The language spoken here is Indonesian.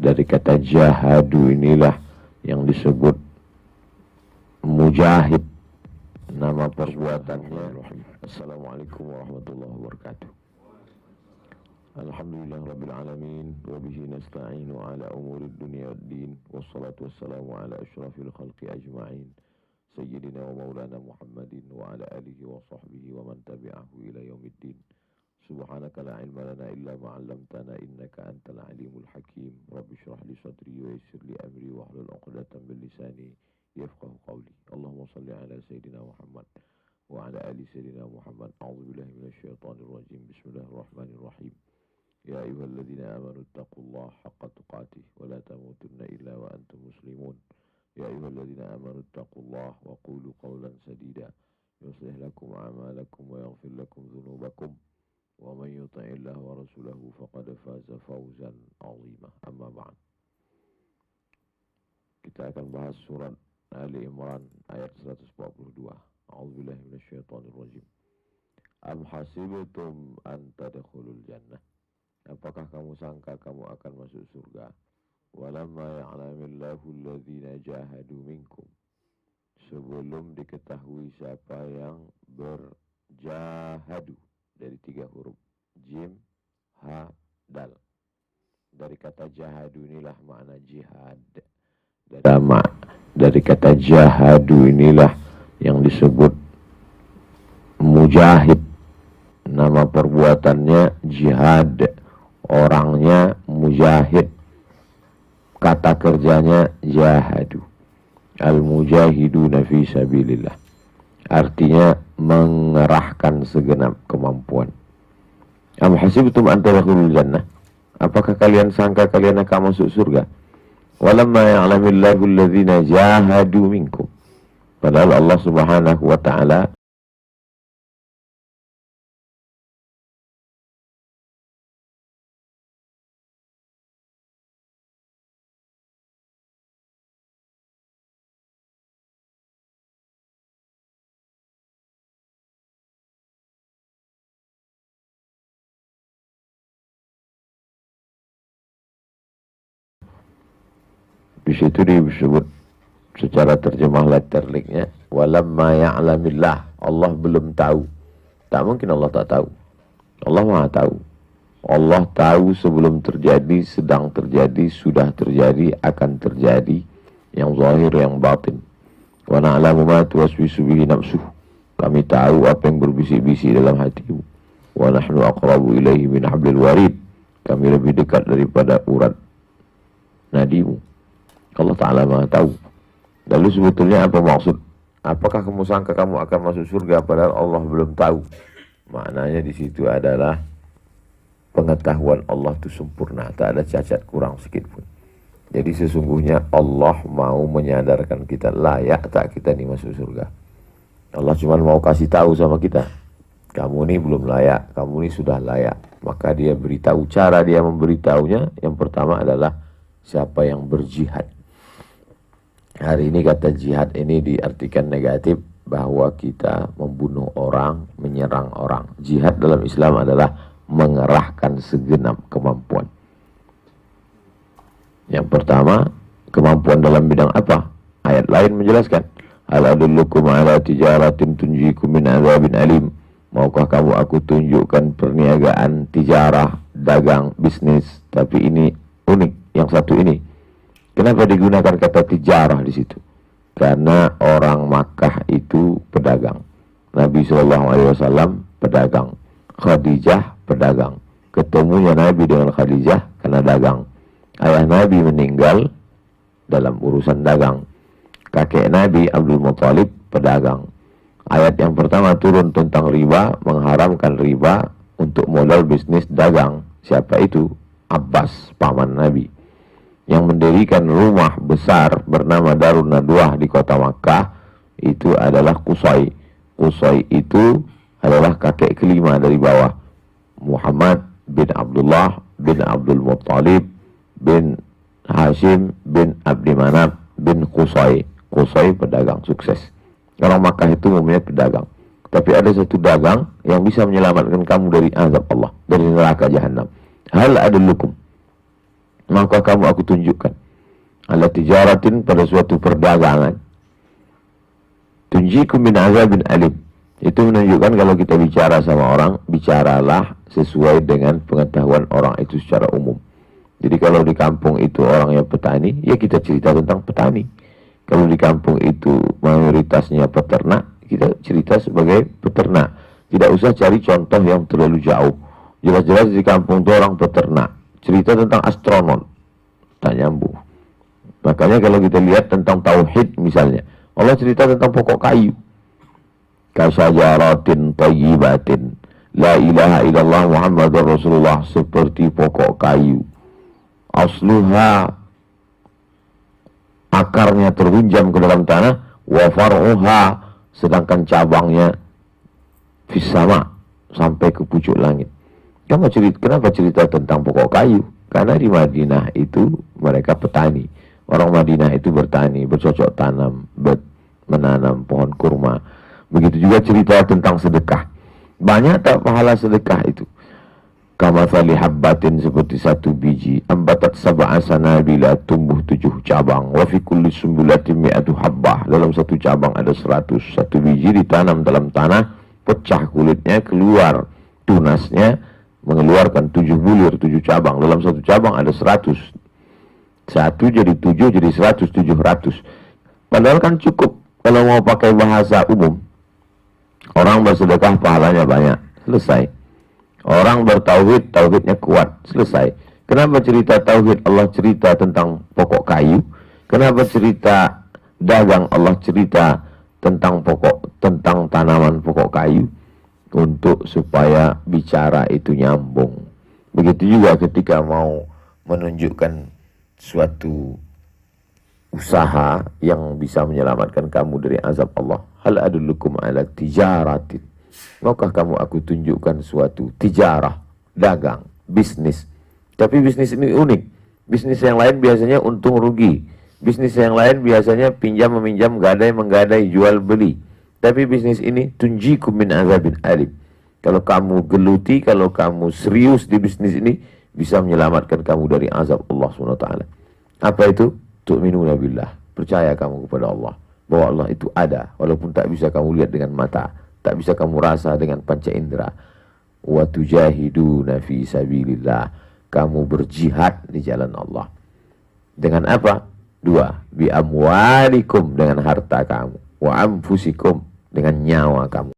Dari kata jahadu inilah yang disebut mujahid, nama perbuatannya. Assalamualaikum warahmatullahi wabarakatuh. Alhamdulillah rabbil alamin wa bihi nasta'inu ala umurid dunya waddin, wassalatu wassalamu ala asyrafil khalqi ajma'in sayyidina wa maulana Muhammadin wa ala alihi wa sahbihi wa man tabi'ahu ila yaumiddin. Subhanaka la ilma lana illa ma 'allamtana innaka antal alimul hakim. Rabbi shrah li sadri wa yassir li amri wa hlul 'uqdatam min lisani yafqahu qawli. Allahumma shalli ala sayyidina Muhammad wa ala ali sayyidina Muhammad. A'udzu billahi minasy syaithanir rajim. Bismillahirrahmanirrahim. Ya ayyuhalladzina amanu taqullaha haqqa tuqatih wa la tamutunna illa wa antum muslimun. Ya ayyuhalladzina amanu taqullaha wa qulu qawlan sadida yuslih lakum a'malakum wa yaghfir lakum dhunubakum. Wa man yuti'illah wa rasulahu faqad faza fawzan 'azima. Amma ba'd. Kita akan bahas surat Ali Imran ayat 142. A'udzubillahi minasyaitonir rajim. Am hasibtum an tadkhulul jannah? Apakah kamu sangka kamu akan masuk surga? Walamma ya'lamillahu alladhina jahadu minkum. Sebelum diketahui siapa yang berjahadu, dari 3 huruf jim, ha, dal. Dari kata jahadu inilah makna jihad. Dari kata jahadu inilah yang disebut mujahid, nama perbuatannya jihad, orangnya mujahid, kata kerjanya jahadu. Al-mujahiduna fi sabilillah, artinya mengerahkan segenap kemampuan. Am hasibtum an tadkhulul jannah? Apakah kalian sangka kalian akan masuk surga? Walamma ya'lamillahu alladhina jahadu minkum. Padahal Allah Subhanahu wa taala di situ disebut secara terjemah letterliknya walamma ya'lamillah, Allah belum tahu. Tak mungkin Allah tak tahu. Allah Maha tahu. Allah tahu sebelum terjadi, sedang terjadi, sudah terjadi, akan terjadi, yang zahir, yang batin. Wa na'lamu ma tuwaswisu bihi nafsuh. Kami tahu apa yang berbisik-bisik dalam hatimu. Wa nahnu aqrabu ilaihi min hablil warid. Kami lebih dekat daripada urat nadimu. Allah Ta'ala Maha tahu. Lalu sebetulnya apa maksud? Apakah kamu sangka kamu akan masuk surga padahal Allah belum tahu? Maknanya di situ adalah pengetahuan Allah itu sempurna, tak ada cacat kurang sedikit pun. Jadi sesungguhnya Allah mau menyadarkan kita, layak tak kita ini masuk surga. Allah cuma mau kasih tahu sama kita, kamu ini belum layak, kamu ini sudah layak. Maka dia beritahu, cara dia memberitahunya yang pertama adalah siapa yang berjihad. Hari ini kata jihad ini diartikan negatif, bahwa kita membunuh orang, menyerang orang. Jihad dalam Islam adalah mengerahkan segenap kemampuan. Yang pertama, kemampuan dalam bidang apa? Ayat lain menjelaskan, Hal adullukum ala tijaratin tunjikum min azabin alim. Maukah kamu aku tunjukkan perniagaan, tijarah, dagang, bisnis, tapi ini unik, yang satu ini. Kenapa digunakan kata tijarah di situ? Karena orang Makkah itu pedagang. Nabi SAW pedagang. Khadijah pedagang. Ketemunya Nabi dengan Khadijah karena dagang. Ayah Nabi meninggal dalam urusan dagang. Kakek Nabi Abdul Muthalib pedagang. Ayat yang pertama turun tentang riba, mengharamkan riba untuk modal bisnis dagang. Siapa itu? Abbas, paman Nabi, yang mendirikan rumah besar bernama Darun Nadwah di kota Makkah. Itu adalah Qusay. Qusay itu adalah kakek kelima dari bawah. Muhammad bin Abdullah bin Abdul Muttalib bin Hashim bin Abdi Manaf bin Qusay. Qusay pedagang sukses. Orang Makkah itu umumnya pedagang. Tapi ada satu dagang yang bisa menyelamatkan kamu dari azab Allah, dari neraka Jahannam. Hal adullukum. maka kamu aku tunjukkan. Ala tijaratin, pada suatu perdagangan. Tunjikum min azabin alim. Itu menunjukkan kalau kita bicara sama orang, bicaralah sesuai dengan pengetahuan orang itu secara umum. Jadi kalau di kampung itu orangnya petani, ya kita cerita tentang petani. Kalau di kampung itu mayoritasnya peternak, kita cerita sebagai peternak. Tidak usah cari contoh yang terlalu jauh. Jelas-jelas di kampung itu orang peternak. Cerita tentang astronot, tak nyambung. Makanya kalau kita lihat tentang tauhid misalnya, Allah cerita tentang pokok kayu. Kasyajaratin thayyibatin, la ilaha illallah Muhammadur Rasulullah, seperti pokok kayu. Asluha, akarnya terhunjam ke dalam tanah, wa far'uha, sedangkan cabangnya fis sama, sampai ke pucuk langit. Kenapa cerita tentang pokok kayu? Karena di Madinah itu mereka petani. Orang Madinah itu bertani, bercocok tanam, menanam pohon kurma. Begitu juga cerita tentang sedekah. Banyak tak pahala sedekah itu? Kamathali habbatin, seperti satu biji, ambatat sab'a sanabila, tumbuh 7 cabang. Wa fi kulli sumbulatin mi'atu habbah, dalam satu cabang ada 100. Satu biji ditanam dalam tanah, pecah kulitnya, keluar tunasnya, mengeluarkan 7 bulir, 7 cabang. Dalam satu cabang ada 100. Satu jadi 7, jadi 100, 700. Padahal kan cukup. Kalau mau pakai bahasa umum, orang bersedekah pahalanya banyak, selesai. Orang bertauhid, tauhidnya kuat, selesai. Kenapa cerita tauhid Allah cerita tentang pokok kayu? Kenapa cerita dagang Allah cerita tentang tentang tanaman pokok kayu? Untuk supaya bicara itu nyambung. Begitu juga ketika mau menunjukkan suatu usaha yang bisa menyelamatkan kamu dari azab Allah. Hal adullukum ala tijaratin, maukah kamu aku tunjukkan suatu tijarah, dagang, bisnis. Tapi bisnis ini unik. Bisnis yang lain biasanya untung rugi. Bisnis yang lain biasanya pinjam meminjam, gadai menggadai, jual beli. Tapi bisnis ini tunjikum min azabin alim. Kalau kamu geluti, kalau kamu serius di bisnis ini, bisa menyelamatkan kamu dari azab Allah SWT. Apa itu? Tu'minuna billah. Percaya kamu kepada Allah, bahwa Allah itu ada, walaupun tak bisa kamu lihat dengan mata, tak bisa kamu rasa dengan panca indera. Wa tujahiduna fi sabilillah. Kamu berjihad di jalan Allah. Dengan apa? 2. Bi amwalikum, dengan harta kamu. Wa anfusikum, dengan nyawa kamu.